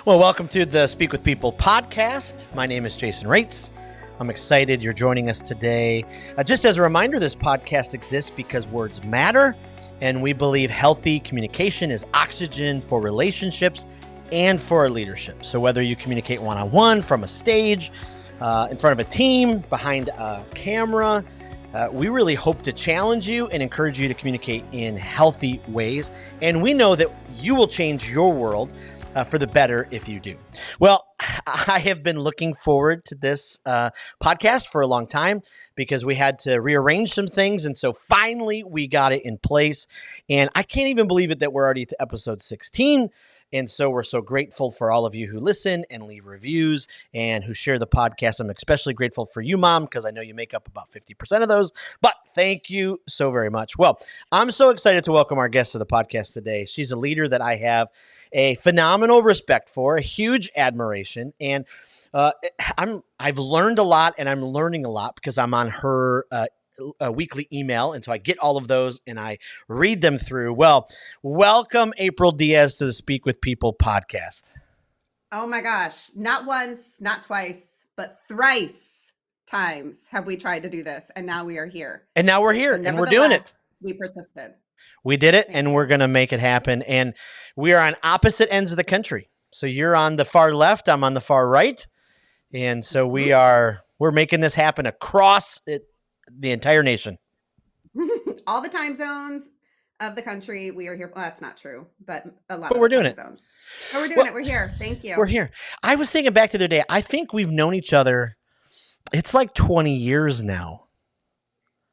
Well, welcome to the Speak with People podcast. My name is Jason Raitz. I'm excited you're joining us today. Just as a reminder, this podcast exists because words matter, and we believe healthy communication is oxygen for relationships and for our leadership. So whether you communicate one-on-one, from a stage, in front of a team, behind a camera, we really hope to challenge you and encourage you to communicate in healthy ways. And we know that you will change your world for the better if you do. Well, I have been looking forward to this podcast for a long time because we had to rearrange some things. And so finally we got it in place. And I can't even believe it that we're already to episode 16. And so we're so grateful for all of you who listen and leave reviews and who share the podcast. I'm especially grateful for you, Mom, because I know you make up about 50% of those. But thank you so very much. Well, I'm so excited to welcome our guest to the podcast today. She's a leader that I have a phenomenal respect for, a huge admiration. And I've learned a lot, and I'm learning a lot because I'm on her a weekly email. And so I get all of those and I read them through. Well, welcome April Diaz to the Speak with People podcast. Oh my gosh. Not once, not twice, but thrice times have we tried to do this. And now we are here. And now we're here and we're doing it. We persisted. We did it and we're going to make it happen. And we are on opposite ends of the country. So you're on the far left, I'm on the far right. And so we're making this happen across the entire nation. All the time zones of the country. We are here. Well, that's not true, but a lot but of we're doing time it. Zones. But we're doing it. We're here. Thank you. We're here. I was thinking back to the day. I think we've known each other. It's like 20 years now.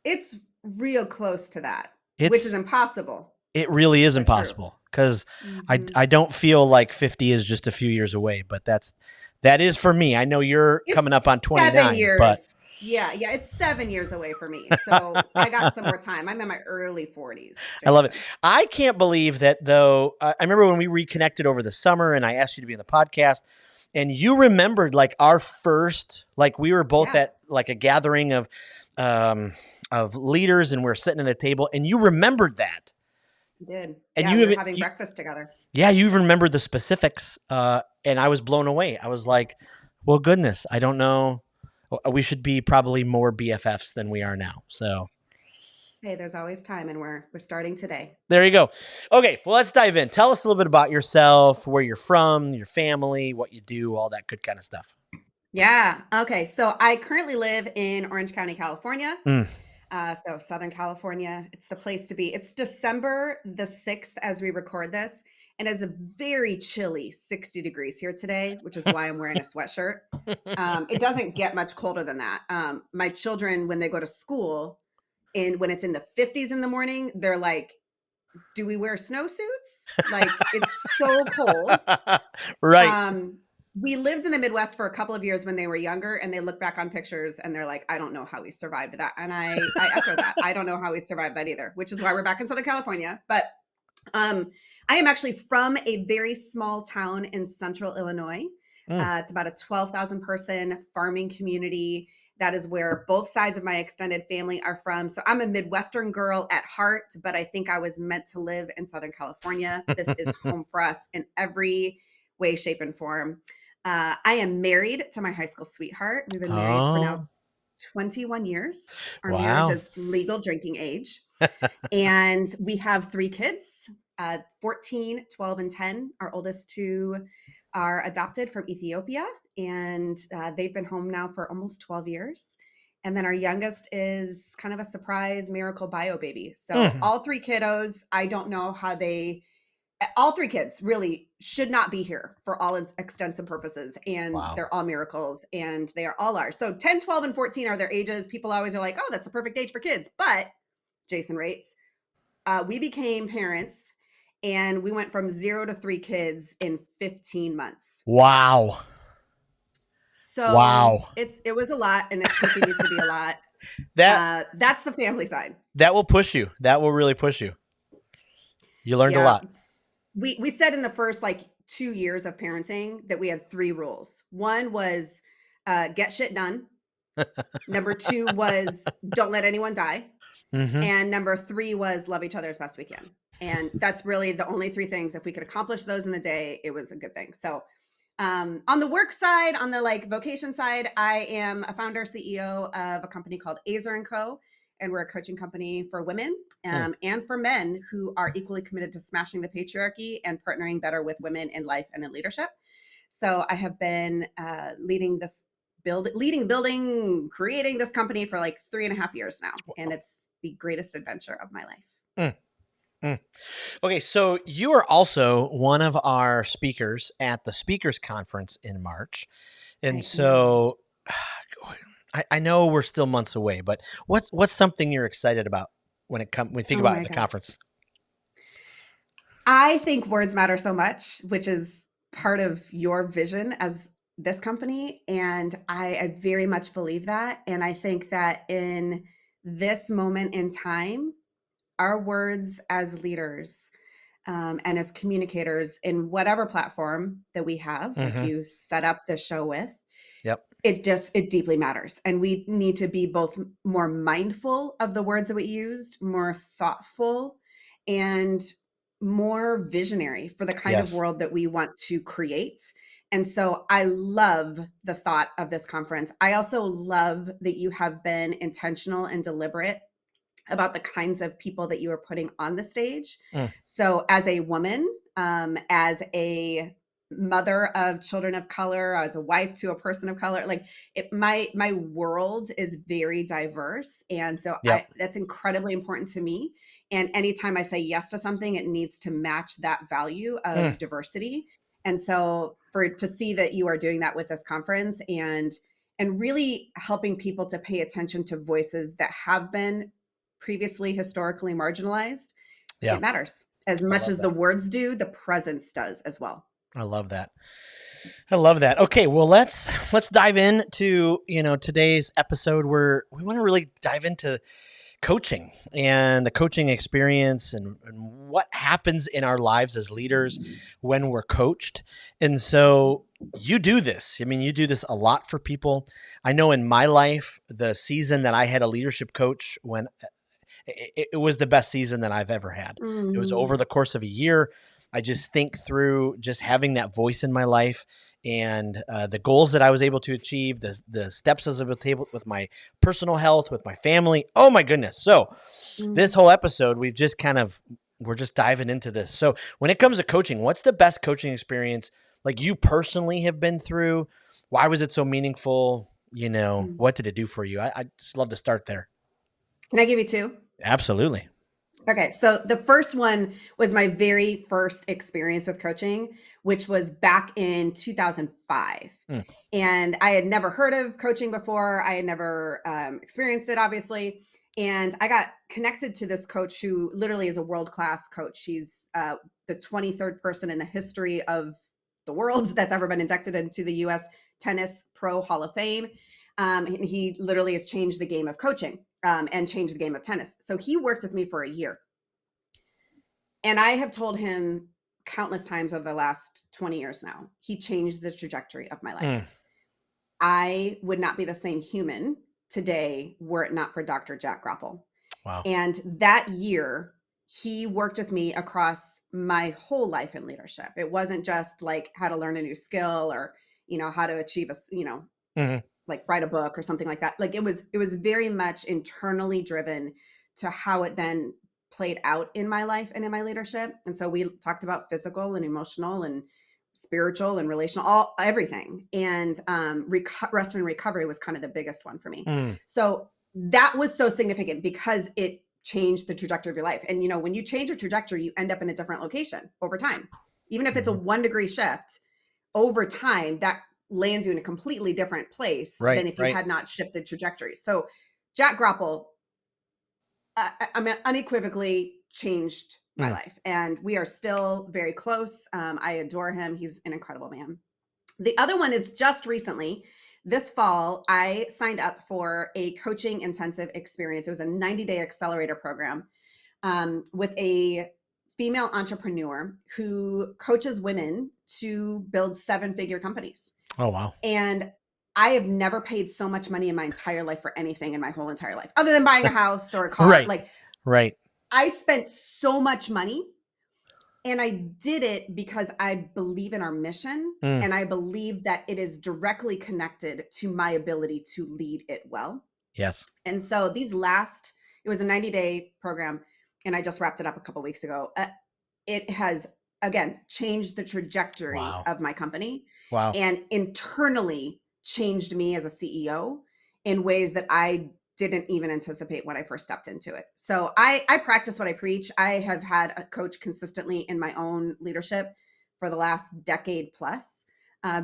It's real close to that, which is impossible. It really is impossible because I don't feel like 50 is just a few years away, but that is for me. I know you're coming up on 29, 7 years. But yeah, it's 7 years away for me. So I got some more time. I'm in my early 40s. Jason. I love it. I can't believe that though. I remember when we reconnected over the summer and I asked you to be on the podcast and you remembered like our first, like we were both at like a gathering of leaders and we're sitting at a table and you remembered that. You did. And we were having breakfast together. Yeah. You even remembered the specifics. And I was blown away. I was like, well, goodness, I don't know. We should be probably more BFFs than we are now. So, hey, there's always time, and we're starting today. There you go. Okay, well, let's dive in. Tell us a little bit about yourself, where you're from, your family, what you do, all that good kind of stuff. Yeah. Okay. So I currently live in Orange County, California. So Southern California. It's the place to be. It's December the 6th as we record this. And it's a very chilly 60 degrees here today, which is why I'm wearing a sweatshirt. It doesn't get much colder than that. My children, when they go to school, and when it's in the 50s in the morning, they're like, do we wear snowsuits? Like, it's so cold. Right. We lived in the Midwest for a couple of years when they were younger, and they look back on pictures and they're like, I don't know how we survived that. And I echo that. I don't know how we survived that either, which is why we're back in Southern California. But I am actually from a very small town in central Illinois. It's about a 12,000 person farming community. That is where both sides of my extended family are from. So I'm a Midwestern girl at heart, but I think I was meant to live in Southern California. This is home for us in every way, shape, and form. I am married to my high school sweetheart. We've been married for now 21 years. Our marriage is legal drinking age. And we have 3 kids. 14, 12, and 10. Our oldest 2 are adopted from Ethiopia, and they've been home now for almost 12 years. And then our youngest is kind of a surprise miracle bio baby. So all 3 kiddos, I don't know how all 3 kids really should not be here for all extents and purposes. And they're all miracles, and they are all ours. So 10, 12, and 14 are their ages. People always are like, oh, that's a perfect age for kids. But Jason Raitz, we became parents. And we went from 0 to 3 kids in 15 months. Wow. So it was a lot, and it continues to be a lot. That's the family side. That will push you. That will really push you. You learned a lot. We said in the first 2 years of parenting that we had 3 rules. One was get shit done. Number 2 was don't let anyone die. And number 3 was love each other as best we can. And that's really the only 3 things. If we could accomplish those in the day, it was a good thing. So On the work side, on the like vocation side, I am a founder, CEO of a company called Azer and Co. And we're a coaching company for women and for men who are equally committed to smashing the patriarchy and partnering better with women in life and in leadership. So I have been leading, building, creating this company for like 3.5 years now. And it's the greatest adventure of my life. Okay, so you are also one of our speakers at the Speakers Conference in March. And so I know we're still months away, but what's something you're excited about when you think about the conference? I think words matter so much, which is part of your vision as this company. And I very much believe that. And I think that in this moment in time, our words as leaders and as communicators in whatever platform that we have, like you set up the show with, it deeply matters. And we need to be both more mindful of the words that we used, more thoughtful, and more visionary for the kind of world that we want to create. And so I love the thought of this conference. I also love that you have been intentional and deliberate about the kinds of people that you are putting on the stage. So as a woman, as a mother of children of color, as a wife to a person of color, like my world is very diverse. And so that's incredibly important to me. And anytime I say yes to something, it needs to match that value of diversity. And so to see that you are doing that with this conference and really helping people to pay attention to voices that have been previously historically marginalized, it matters as much as the words do. The presence does as well. I love that. Okay, well let's dive into today's episode where we want to really dive into coaching and the coaching experience and what happens in our lives as leaders when we're coached. And so you do this. I mean, you do this a lot for people. I know in my life, the season that I had a leadership coach, when it was the best season that I've ever had. It was over the course of a year. I just think through just having that voice in my life and the goals that I was able to achieve, the steps I was able to take with my personal health, with my family. Oh my goodness. So this whole episode, we're just diving into this. So when it comes to coaching, what's the best coaching experience like you personally have been through? Why was it so meaningful? What did it do for you? I just love to start there. Can I give you two? Absolutely. Okay. So the first one was my very first experience with coaching, which was back in 2005. And I had never heard of coaching before. I had never experienced it, obviously. And I got connected to this coach who literally is a world-class coach. She's the 23rd person in the history of the world that's ever been inducted into the U.S. Tennis Pro Hall of Fame. And he literally has changed the game of coaching. And changed the game of tennis. So he worked with me for a year. And I have told him countless times over the last 20 years now, he changed the trajectory of my life. I would not be the same human today were it not for Dr. Jack Grapple. Wow. And that year, he worked with me across my whole life in leadership. It wasn't just like how to learn a new skill or, how to achieve like write a book or something like that. Like it was very much internally driven to how it then played out in my life and in my leadership. And so we talked about physical and emotional and spiritual and relational, everything. And rest and recovery was kind of the biggest one for me. So that was so significant because it changed the trajectory of your life. And, when you change your trajectory, you end up in a different location over time. Even if it's a 1 degree shift over time, that lands you in a completely different place than if you had not shifted trajectories. So Jack Grapple, unequivocally changed my life. And we are still very close. I adore him. He's an incredible man. The other one is just recently, this fall, I signed up for a coaching intensive experience. It was a 90-day accelerator program with a female entrepreneur who coaches women to build 7-figure companies. Oh, wow. And I have never paid so much money in my entire life for anything in my whole entire life, other than buying a house or a car. Right. I spent so much money And I did it because I believe in our mission, Mm, and I believe that it is directly connected to my ability to lead it well. yes. And so it was a 90-day program, and I just wrapped it up a couple weeks ago. It has, again, changed the trajectory Wow. of my company Wow. and internally changed me as a CEO in ways that I didn't even anticipate when I first stepped into it. So I practice what I preach. I have had a coach consistently in my own leadership for the last decade plus,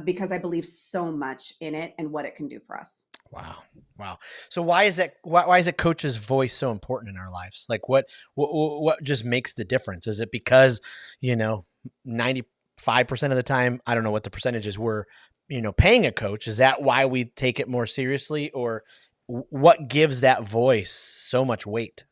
because I believe so much in it and what it can do for us. Wow. Wow. So why is that? Why is a coach's voice so important in our lives? Like what just makes the difference? Is it because, 95% of the time, I don't know what the percentage is, we're, paying a coach. Is that why we take it more seriously, or what gives that voice so much weight?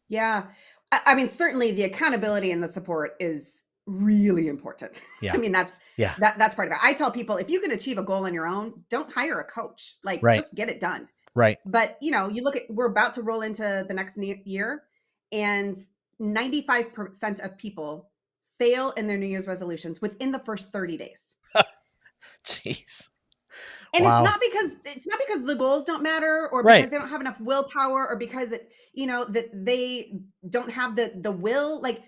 Yeah. I mean, certainly the accountability and the support is really important. I Yeah. mean, Yeah. that's part of it. I tell people, if you can achieve a goal on your own, don't hire a coach. Like, Right. just get it done. Right. But, you look at, we're about to roll into the next year, and 95% of people fail in their New Year's resolutions within the first 30 days. Jeez. And Wow. it's not because the goals don't matter, or because Right. they don't have enough willpower, or because that they don't have the will. Like,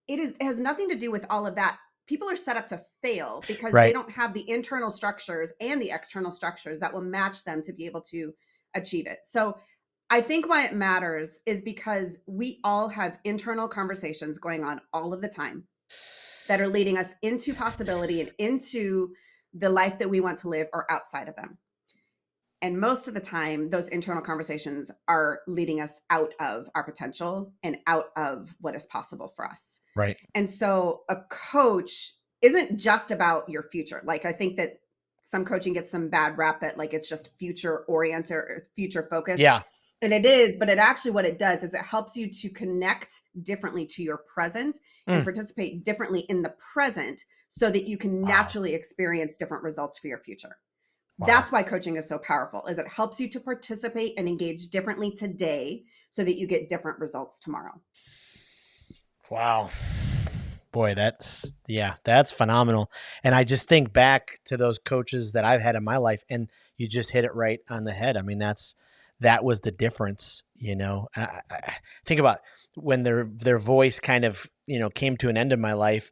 it has nothing to do with all of that. People are set up to fail because they Right. don't have the internal structures and the external structures that will match them to be able to achieve it. So I think why it matters is because we all have internal conversations going on all of the time that are leading us into possibility and into the life that we want to live, or outside of them. And most of the time, those internal conversations are leading us out of our potential and out of what is possible for us. Right. And so a coach isn't just about your future. Like, I think that some coaching gets some bad rap that, like, it's just future oriented or future focused. Yeah. And it is, but it actually, what it does is it helps you to connect differently to your present and Mm. participate differently in the present, so that you can Wow. naturally experience different results for your future. Wow. That's why coaching is so powerful, is it helps you to participate and engage differently today so that you get different results tomorrow. Wow. Boy, that's phenomenal. And I just think back to those coaches that I've had in my life, and you just hit it right on the head. I mean, that was the difference, I think about when their voice kind of, came to an end in my life,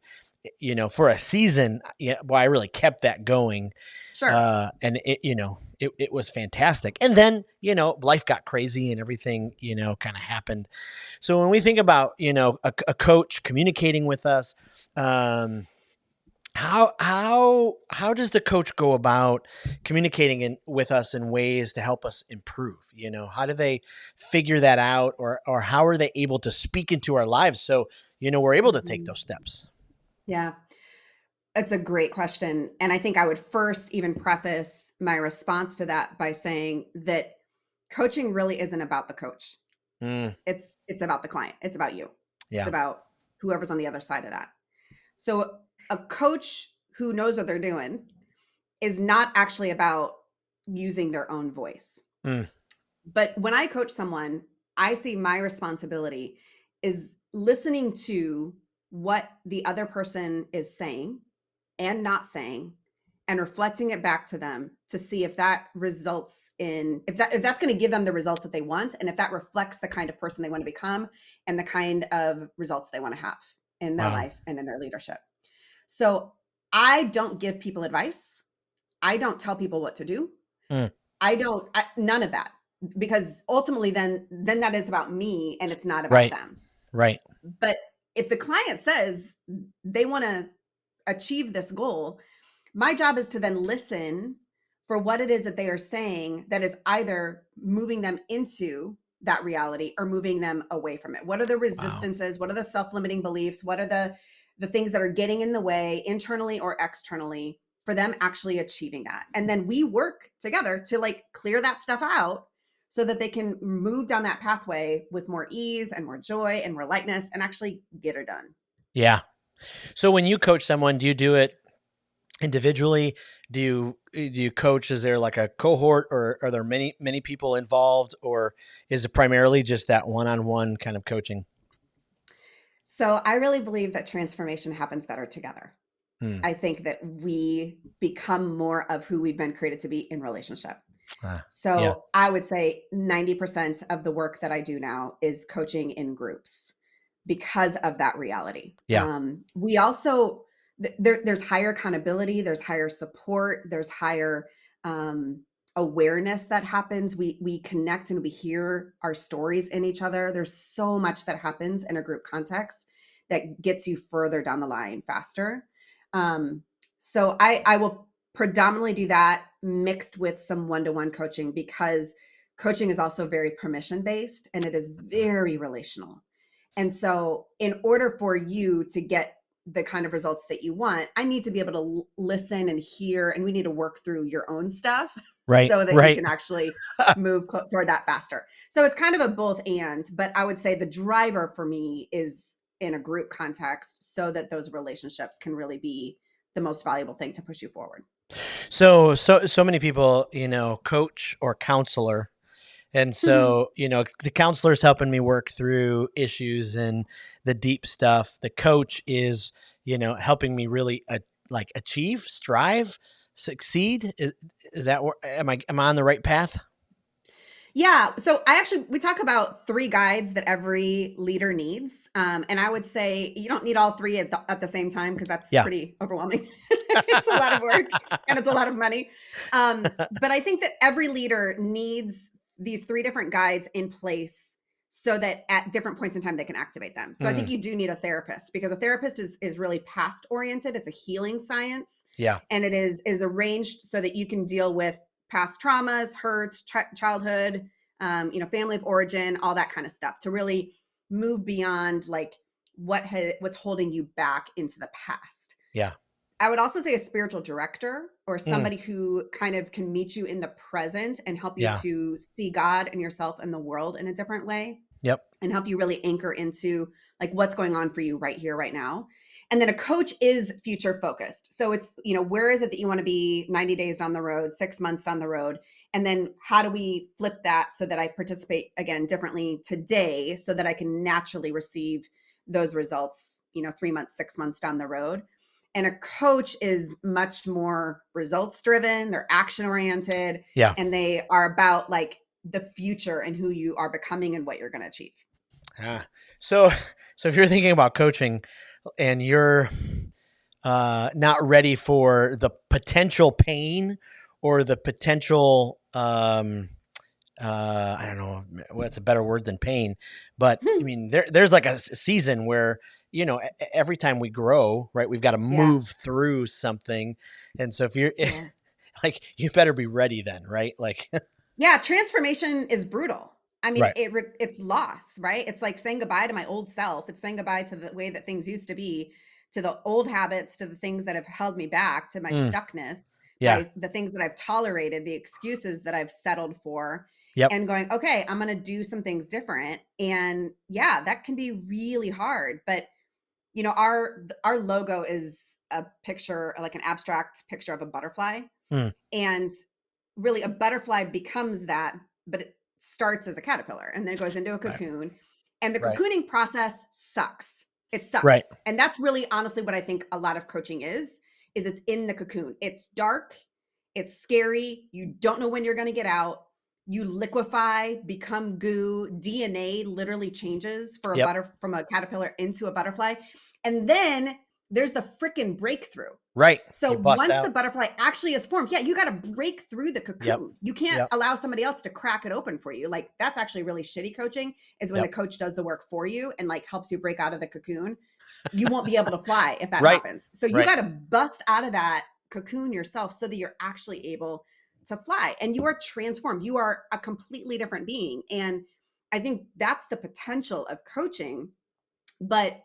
for a season. Yeah, well, I really kept that going. Sure. And it was fantastic. And then, life got crazy and everything, kind of happened. So when we think about, a coach communicating with us, um, how does the coach go about communicating with us in ways to help us improve? How do they figure that out, or how are they able to speak into our lives so, we're able to take Mhm. those steps? Yeah. It's a great question. And I think I would first even preface my response to that by saying that coaching really isn't about the coach. Mm, It's about the client. It's about you. It's yeah. about whoever's on the other side of that. So a coach who knows what they're doing is not actually about using their own voice. Mm, But when I coach someone, I see my responsibility is listening to what the other person is saying and not saying, and reflecting it back to them to see if that results in, if that's going to give them the results that they want, and if that reflects the kind of person they want to become and the kind of results they want to have in their wow. life and in their leadership. So I don't give people advice. I don't tell people what to do. Mm, None of that, because ultimately then that is about me and it's not about right. them. Right. But if the client says they want to achieve this goal, my job is to then listen for what it is that they are saying that is either moving them into that reality or moving them away from it. What are the Wow. resistances? What are the self-limiting beliefs? What are the things that are getting in the way, internally or externally, for them actually achieving that? And then we work together to, like, clear that stuff out so that they can move down that pathway with more ease and more joy and more lightness and actually get it done. Yeah. So when you coach someone, do you do it individually? Do you coach? Is there like a cohort, or are there many people involved, or is it primarily just that one-on-one kind of coaching? So I really believe that transformation happens better together. Hmm. I think that we become more of who we've been created to be in relationship. Yeah. So I would say 90% of the work that I do now is coaching in groups because of that reality. Yeah. We also, there's higher accountability, there's higher support, there's higher awareness that happens. We connect and we hear our stories in each other. There's so much that happens in a group context that gets you further down the line faster. Um, so I will predominantly do that mixed with some one-to-one coaching, because coaching is also very permission based and it is very relational. And so in order for you to get the kind of results that you want, I need to be able to listen and hear, and we need to work through your own stuff Right. so that you Right. can actually move toward that faster. So it's kind of a both and, but I would say the driver for me is in a group context so that those relationships can really be the most valuable thing to push you forward. So many people, coach or counselor. And so, the counselor's helping me work through issues and the deep stuff. The coach is, helping me really like achieve, strive, succeed. Is that where am I on the right path? Yeah. So we talk about 3 guides that every leader needs. And I would say you don't need all 3 at the same time, because that's Yeah. pretty overwhelming. It's a lot of work and it's a lot of money. But I think that every leader needs these 3 different guides in place so that at different points in time they can activate them. So I think Mm, you do need a therapist, because a therapist is really past oriented. It's a healing science, yeah. and it is arranged so that you can deal with past traumas, hurts, childhood, family of origin, all that kind of stuff, to really move beyond like what's holding you back into the past. Yeah. I would also say a spiritual director, or Mm, somebody who kind of can meet you in the present and help you yeah. to see God and yourself and the world in a different way, Yep. and help you really anchor into like what's going on for you right here, right now. And then a coach is future focused. So it's, where is it that you want to be 90 days down the road, 6 months down the road? And then how do we flip that so that I participate again differently today so that I can naturally receive those results, 3 months, 6 months down the road? And a coach is much more results driven, they're action oriented, Yeah. and they are about like the future and who you are becoming and what you're going to achieve. So, so if you're thinking about coaching and you're not ready for the potential pain or the potential, I don't know what's a better word than pain, but I mean, there's like a season where, every time we grow, right, we've got to Yeah. move through something. And so if you're Yeah. like, you better be ready then, right? Like, Yeah, transformation is brutal. I mean, right. it's loss, right? It's like saying goodbye to my old self. It's saying goodbye to the way that things used to be, to the old habits, to the things that have held me back, to my Mm, stuckness, yeah. the things that I've tolerated, the excuses that I've settled for, Yep. and going, okay, I'm going to do some things different. And yeah, that can be really hard. But our logo is a picture, like an abstract picture of a butterfly. Mm, And really a butterfly becomes that, but it starts as a caterpillar and then it goes into a right. cocoon. And the Right. cocooning process sucks. It Right. sucks. And that's really honestly what I think a lot of coaching is it's in the cocoon. It's dark, it's scary, you don't know when you're going to get out. You liquefy, become goo, DNA literally changes Yep. from a caterpillar into a butterfly. And then there's the freaking breakthrough. Right. So You bust once the out. butterfly actually is formed, yeah, you got to break through the Yep. cocoon. You can't Yep. allow somebody else to crack it open for you. Like that's actually really shitty coaching, is when the Yep. coach does the work for you and like helps you break out of the cocoon. You won't be able to fly if that Right. happens. So you Right. got to bust out of that cocoon yourself so that you're actually able to fly and you are transformed. You are a completely different being. And I think that's the potential of coaching. But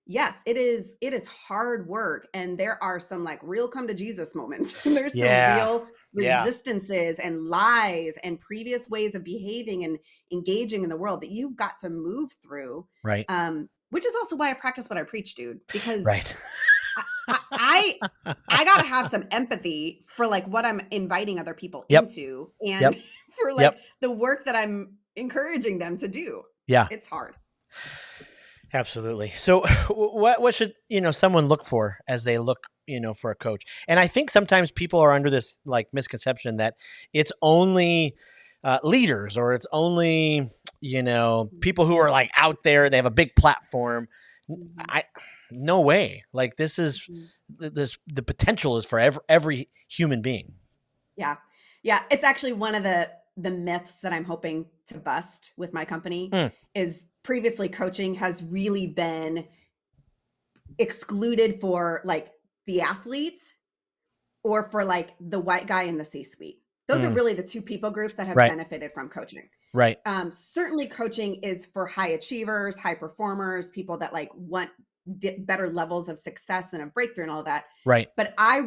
yes, it is hard work, and there are some like real come to Jesus moments. There's some Yeah. real Yeah. resistances and lies and previous ways of behaving and engaging in the world that you've got to move through. Right. Which is also why I practice what I preach, dude, because Right. I got to have some empathy for like what I'm inviting other people Yep. into, and Yep. for like Yep. the work that I'm encouraging them to do. Yeah. It's hard. Absolutely. So what should, someone look for as they look, for a coach? And I think sometimes people are under this like misconception that it's only leaders or it's only, people who are like out there, they have a big platform. Mhm. I no way. Like this is Mhm. the potential is for every human being. Yeah. Yeah, it's actually one of the myths that I'm hoping to bust with my company Mm, is previously coaching has really been excluded for like the athlete or for like the white guy in the C-suite. Those are mm, really the two people groups that have right. benefited from coaching. Right. Certainly coaching is for high achievers, high performers, people that like want better levels of success and a breakthrough and all that. Right. But I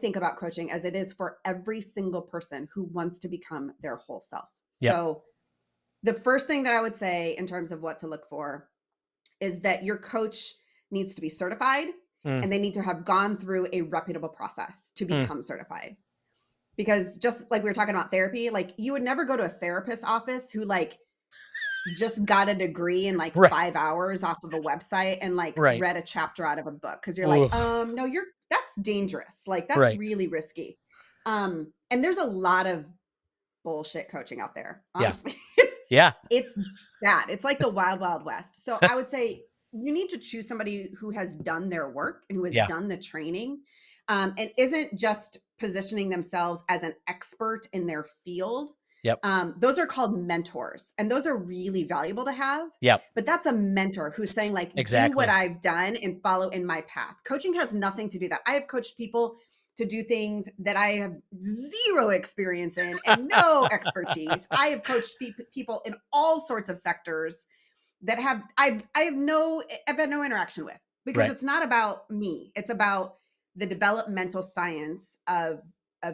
think about coaching as it is for every single person who wants to become their whole self. Yep. So the first thing that I would say in terms of what to look for is that your coach needs to be certified Mm, and they need to have gone through a reputable process to mm, become certified. Because just like we were talking about therapy, like you would never go to a therapist's office who like just got a degree in like right. 5 hours off of a website and like Right. read a chapter out of a book because you're like, Ooh, no, that's dangerous. Like that's right. really risky. And there's a lot of bullshit coaching out there. Yeah. Honestly, Yeah. it's bad. It's like the wild, wild west. So I would say you need to choose somebody who has done their work and who has Yeah. done the training, and isn't just positioning themselves as an expert in their field. Yep. Those are called mentors, and those are really valuable to have. Yep. But that's a mentor who's saying, like, do what Exactly. I've done and follow in my path. Coaching has nothing to do that. I have coached people to do things that I have zero experience in and no expertise. I have coached people in all sorts of sectors that I've had no interaction with because Right. it's not about me. It's about the developmental science of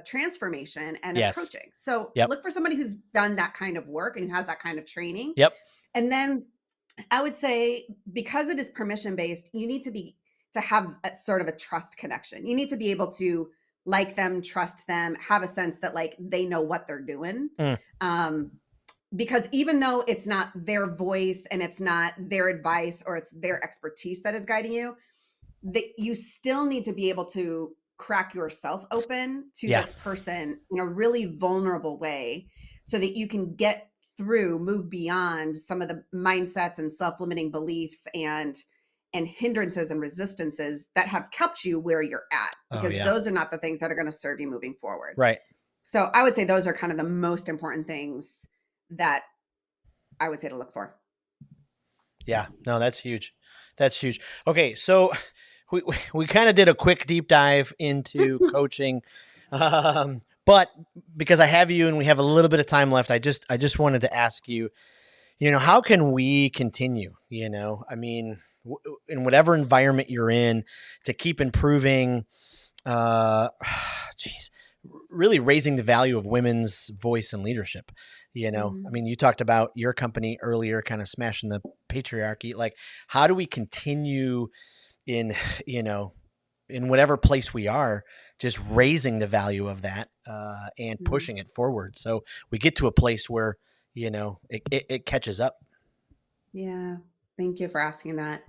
transformation and of Yes. coaching. So Yep. look for somebody who's done that kind of work and who has that kind of training. Yep. And then I would say because it is permission based, you need to have a sort of a trust connection. You need to be able to like them, trust them, have a sense that like they know what they're doing. Mm, Um, because even though it's not their voice and it's not their advice or it's their expertise that is guiding you, that you still need to be able to crack yourself open to yeah. this person in a really vulnerable way so that you can move beyond some of the mindsets and self-limiting beliefs and hindrances and resistances that have kept you where you're at, Oh because yeah. those are not the things that are going to serve you moving forward. Right. So I would say those are kind of the most important things that I would say to look for. Yeah. No, that's huge. That's huge. Okay, so we kind of did a quick deep dive into coaching, but because I have you and we have a little bit of time left, I just wanted to ask you, how can we continue? I mean, in whatever environment you're in, to keep improving, uh, geez, really raising the value of women's voice and leadership. I Mhm. mean, you talked about your company earlier, kind of smashing the patriarchy. Like, how do we continue in, you know, in whatever place we are, just raising the value of that and Mhm. pushing it forward, so we get to a place where it catches up. Yeah. Thank you for asking that.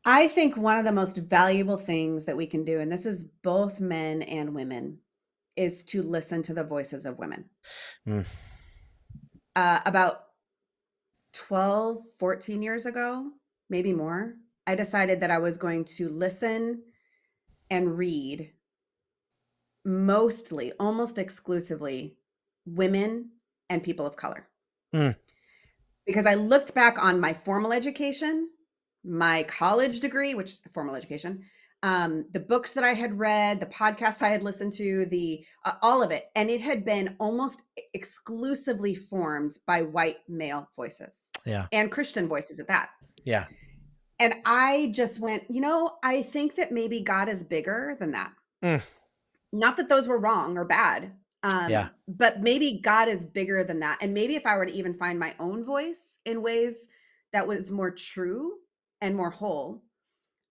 I think one of the most valuable things that we can do, and this is both men and women, is to listen to the voices of women. Mm, About 12, 14 years ago, maybe more, I decided that I was going to listen and read mostly, almost exclusively, women and people of color. mm, Because I looked back on my formal education, my college degree, which is formal education, the books that I had read, the podcasts I had listened to, the all of it, and it had been almost exclusively formed by white male voices yeah. and Christian voices at that. Yeah. And I just went, I think that maybe God is bigger than that. Mm, Not that those were wrong or bad, yeah. but maybe God is bigger than that. And maybe if I were to even find my own voice in ways that was more true and more whole,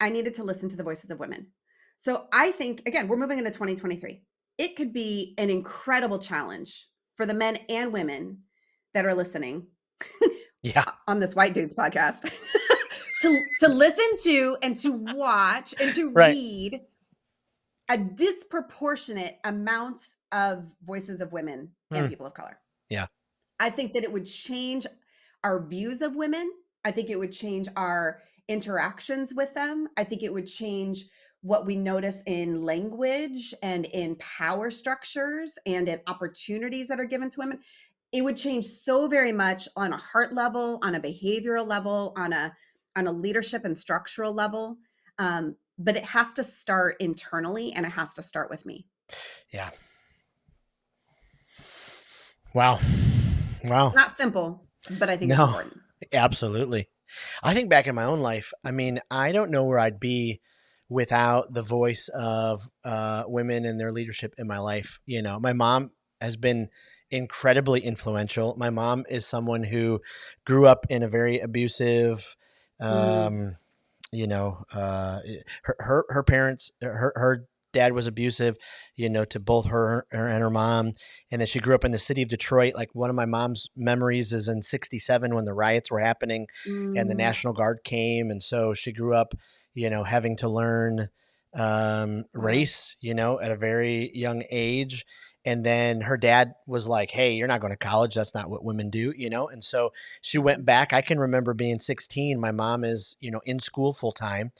I needed to listen to the voices of women. So I think, again, we're moving into 2023. It could be an incredible challenge for the men and women that are listening Yeah. on this white dude's podcast to listen to and to watch and to Right. read a disproportionate amount of voices of women and Mm, people of color. yeah. I think that it would change our views of women. I think it would change our interactions with them. I think it would change what we notice in language and in power structures and in opportunities that are given to women. It would change so very much on a heart level, on a behavioral level, on a leadership and structural level. But it has to start internally, and it has to start with me. Yeah. Wow. Wow. Not simple, but I think it's No, important. absolutely. I think back in my own life, I mean, I don't know where I'd be without the voice of women and their leadership in my life. You know, my mom has been incredibly influential. My mom is someone who grew up in a very abusive, Mm, um, you know, her parents, her dad was abusive, you know, to both her and her mom. And then she grew up in the city of Detroit. Like one of my mom's memories is in '67 when the riots were happening and the mm, National Guard came. And so she grew up, you know, having to learn wow. race, you know, at a very young age. And then her dad was like, "Hey, you're not going to college. That's not what women do," you know? And so she went Mhm, back. I can remember being 16. My mom is, you know, in school full time,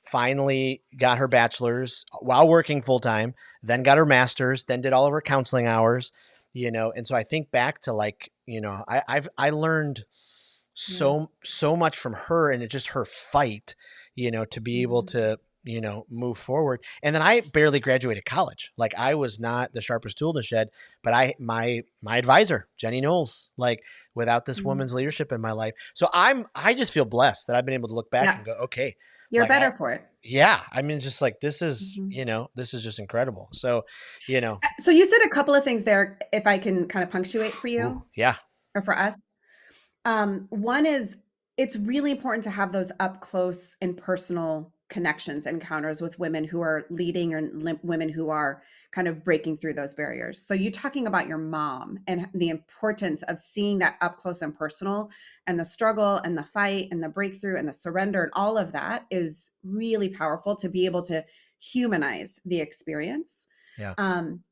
finally got her bachelor's while working full time, then got her master's, then did all of her counseling hours, you know? And so I think back to like, you know, I learned yeah, so much from her and it just her fight, you know, to be able mhm, to, you know, move forward. And then I barely graduated college. Like I was not the sharpest tool in the shed, but my advisor, Jenny Knowles, like without this mhm. woman's leadership in my life. So I just feel blessed that I've been able to look back Yeah, and go, okay, you're like better for it. yeah, I mean, just like this is, Mhm. you know, this is just incredible. So, you know, So you said a couple of things there, if I can kind of punctuate for ooh, you yeah, or for us. One is it's really important to have those up close and personal connections, encounters with women who are leading or women who are kind of breaking through those barriers. So you talking about your mom and the importance of seeing that up close and personal and the struggle and the fight and the breakthrough and the surrender and all of that is really powerful to be able to humanize the experience. yeah, Um,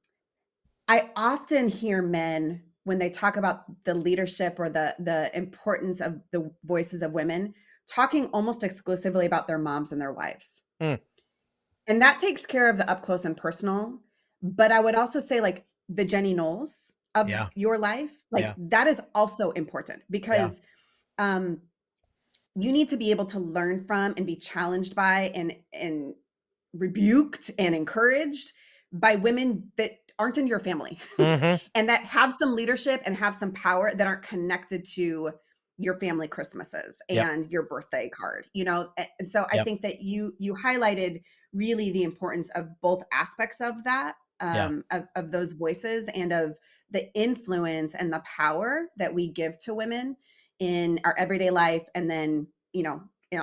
I often hear men when they talk about the leadership or the importance of the voices of women talking almost exclusively about their moms and their wives. mm, And that takes care of the up close and personal. But I would also say like the Jenny Knowles of yeah, your life, like yeah, that is also important yeah, because um you need to be able to learn from and be challenged by and rebuked and encouraged by women that aren't in your family mm-hmm, and that have some leadership and have some power that aren't connected to your family Christmases yep, and your birthday card, you know. And so I yep, think that you highlighted really the importance of both aspects of that, yeah, of those voices and of the influence and the power that we give to women in our everyday life and then,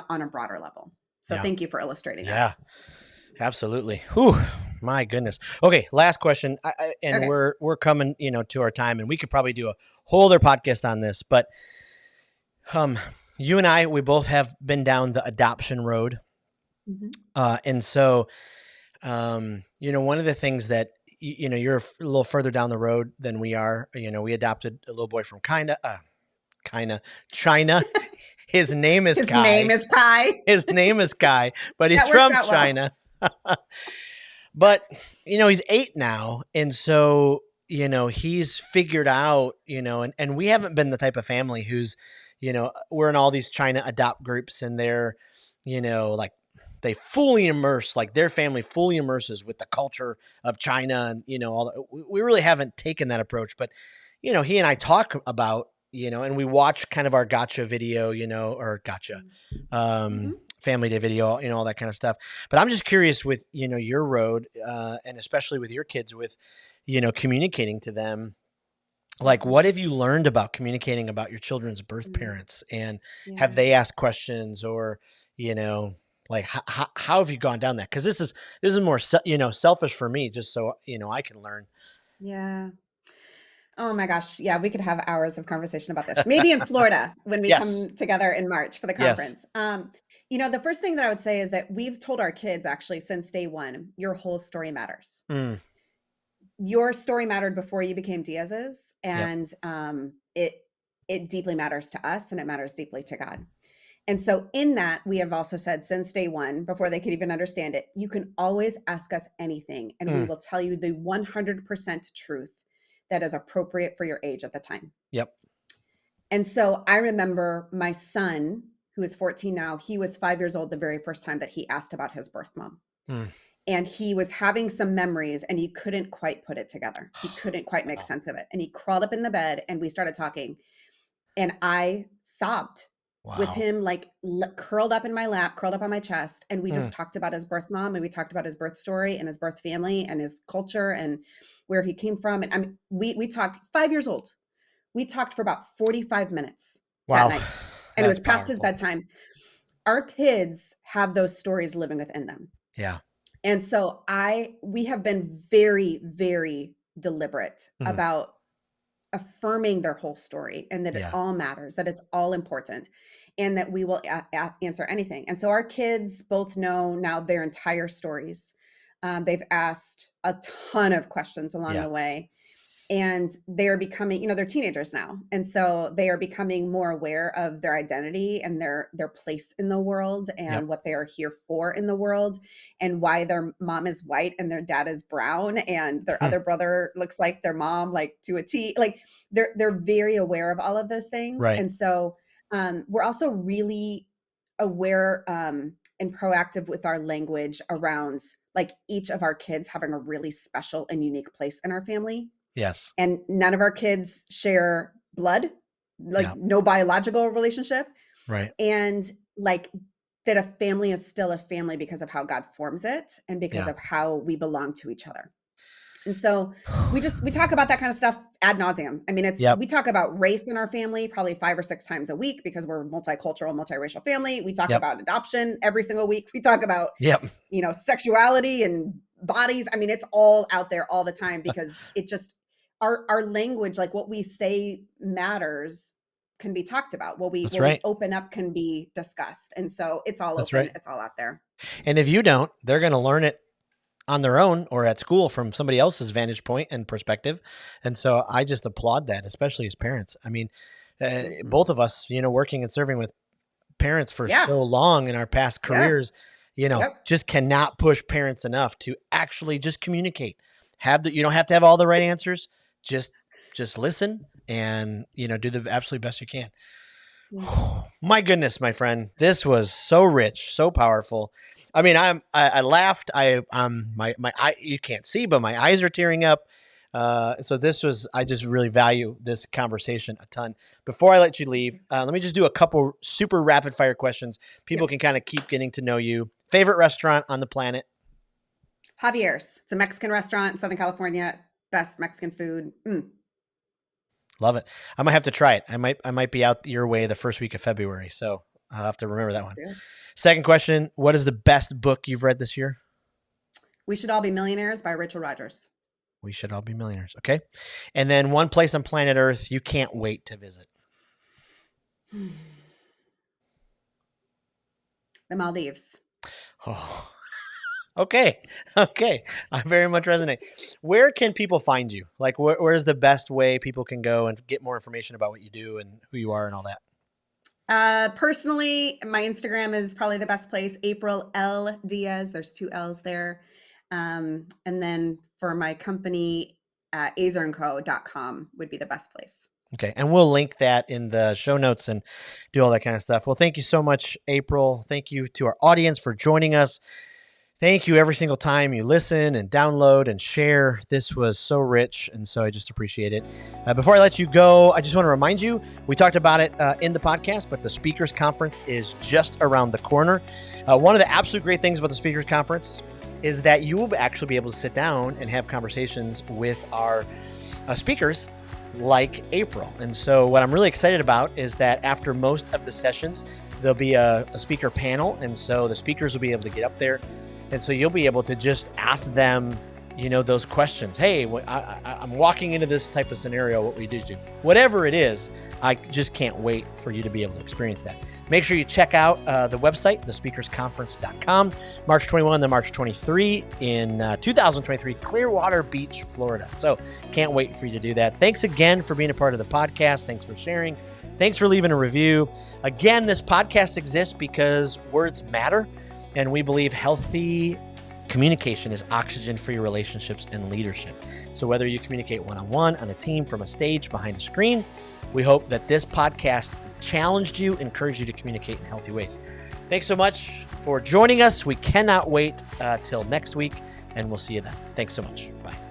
on a broader level. So yeah, thank you for illustrating that. yeah. Absolutely. Whew. My goodness. Okay, last question. And Okay. we're coming, you know, to our time, and we could probably do a whole other podcast on this. But um, you and I, we both have been down the adoption road, Mhm. and so you know, one of the things that you know, you're a little further down the road than we are. You know, we adopted a little boy from kind of China. His name is His name Kai. is Kai. His name is Kai, but he's That works from out well. China. But you know, he's 8 now, and so you know, he's figured out, you know, and we haven't been the type of family who's, you know, we're in all these China adopt groups, and they're, you know, like they fully immerse, like their family fully immerses with the culture of China, and you know, all we really haven't taken that approach. But you know, he and I talk about, you know, and we watch kind of our gotcha video, you know, or gotcha Mhm. family day video, you know, all that kind of stuff. But I'm just curious with, you know, your road, and especially with your kids, with, you know, communicating to them, like what Mhm. have you learned about communicating about your children's birth Mm. parents, and have Yeah. they asked questions, or you know, like how have you gone down that? Because this is more you know, selfish for me, just so you know I can learn. Yeah. Oh my gosh. Yeah, we could have hours of conversation about this. Maybe in Florida when we Yes. come together in March for the Yes. conference. The first thing that I would say is that we've told our kids actually since day one, your whole story matters. Mm, Your story mattered before you became Diaz's, yep. and it deeply matters to us, and it matters deeply to God. And so in that, we have also said since day one, before they could even understand it, you can always ask us anything, and we Mm, will tell you the 100% truth that is appropriate for your age at the time. yep. And so I remember my son, who is 14 now, he was 5 years old the very first time that he asked about his birth mom. Mm. And he was having some memories and he couldn't quite put it together. He couldn't quite make Wow. sense of it. And he crawled up in the bed and we started talking. And I sobbed with Wow. him, like curled up in my lap, curled up on my chest. And we Mm, just talked about his birth mom and we talked about his birth story and his birth family and his culture and where he came from. And I mean, we talked 5 years old. We talked for about 45 minutes that wow. night. And it That's was past his powerful. bedtime. Our kids have those stories living within them. Yeah. And so we have been very, very deliberate Mm, about affirming their whole story and that it yeah. all matters, that it's all important, and that we will answer anything. And so our kids both know now their entire stories. They've asked a ton of questions along Yeah. the way. And they're becoming, they're teenagers now. And so they are becoming more aware of their identity and their place in the world Yep. and what they are here for in the world and why their mom is white and their dad is brown and their other brother looks like their mom, like to a T. Like they're very aware of all of those things. Right. And so we're also really aware and proactive with our language around like each of our kids having a really special and unique place in our family. Yes. And none of our kids share blood, like Yeah. no biological relationship. Right. And like that a family is still a family because of how God forms it and because Yeah. of how we belong to each other. And so we talk about that kind of stuff ad nauseum. I mean, Yep. we talk about race in our family probably 5 or 6 times a week because we're a multicultural, multiracial family. We talk Yep. about adoption every single week. We talk about, Yep. sexuality and bodies. I mean, it's all out there all the time because it just, our language, like what we say matters, can be talked about. What we That's right. open up can be discussed. And so it's all That's open. right. It's all out there. And if you don't, they're going to learn it on their own or at school from somebody else's vantage point and perspective. And so I just applaud that, especially as parents. I mean, both of us, working and serving with parents for Yeah. so long in our past careers, Yep. just cannot push parents enough to actually just communicate. You don't have to have all the right answers. Just listen and, do the absolute best you can. My goodness, my friend, this was so rich, so powerful. I mean, I laughed. You can't see, but my eyes are tearing up. So I just really value this conversation a ton. Before I let you leave, let me just do a couple super rapid fire questions. People can kind of keep getting to know you. Favorite restaurant on the planet? Javier's. It's a Mexican restaurant in Southern California. Best Mexican food. Love it. I might have to try it. I might be out your way the first week of February, so I'll have to remember that one. Second question: what is the best book you've read this year? We Should All Be Millionaires by Rachel Rodgers. We Should All Be Millionaires. Okay. And then one place on planet Earth you can't wait to visit. The Maldives. Oh, okay. I very much resonate. Where can people find you? Like, where's the best way people can go and get more information about what you do and who you are and all that? Personally, my Instagram is probably the best place. April L. Diaz. There's 2 L's there. And then for my company, azerandco.com would be the best place. Okay. And we'll link that in the show notes and do all that kind of stuff. Well, thank you so much, April. Thank you to our audience for joining us. Thank you every single time you listen and download and share. This was so rich, and so I just appreciate it. Before I let you go, I just want to remind you, we talked about it in the podcast, but the Speakers Conference is just around the corner. One of the absolute great things about the Speakers Conference is that you will actually be able to sit down and have conversations with our speakers like April. And so what I'm really excited about is that after most of the sessions, there'll be a speaker panel, and so the speakers will be able to get up there. And so you'll be able to just ask them those questions. Hey, I'm walking into this type of scenario. What we do, whatever it is, I just can't wait for you to be able to experience that. Make sure you check out the website, thespeakersconference.com, March 21 to March 23 in 2023, Clearwater Beach, Florida. So can't wait for you to do that. Thanks again for being a part of the podcast. Thanks for sharing. Thanks for leaving a review. Again, this podcast exists because words matter, and we believe healthy communication is oxygen for your relationships and leadership. So whether you communicate one-on-one, on a team, from a stage, behind a screen, we hope that this podcast challenged you, encouraged you to communicate in healthy ways. Thanks so much for joining us. We cannot wait till next week, and we'll see you then. Thanks so much. Bye.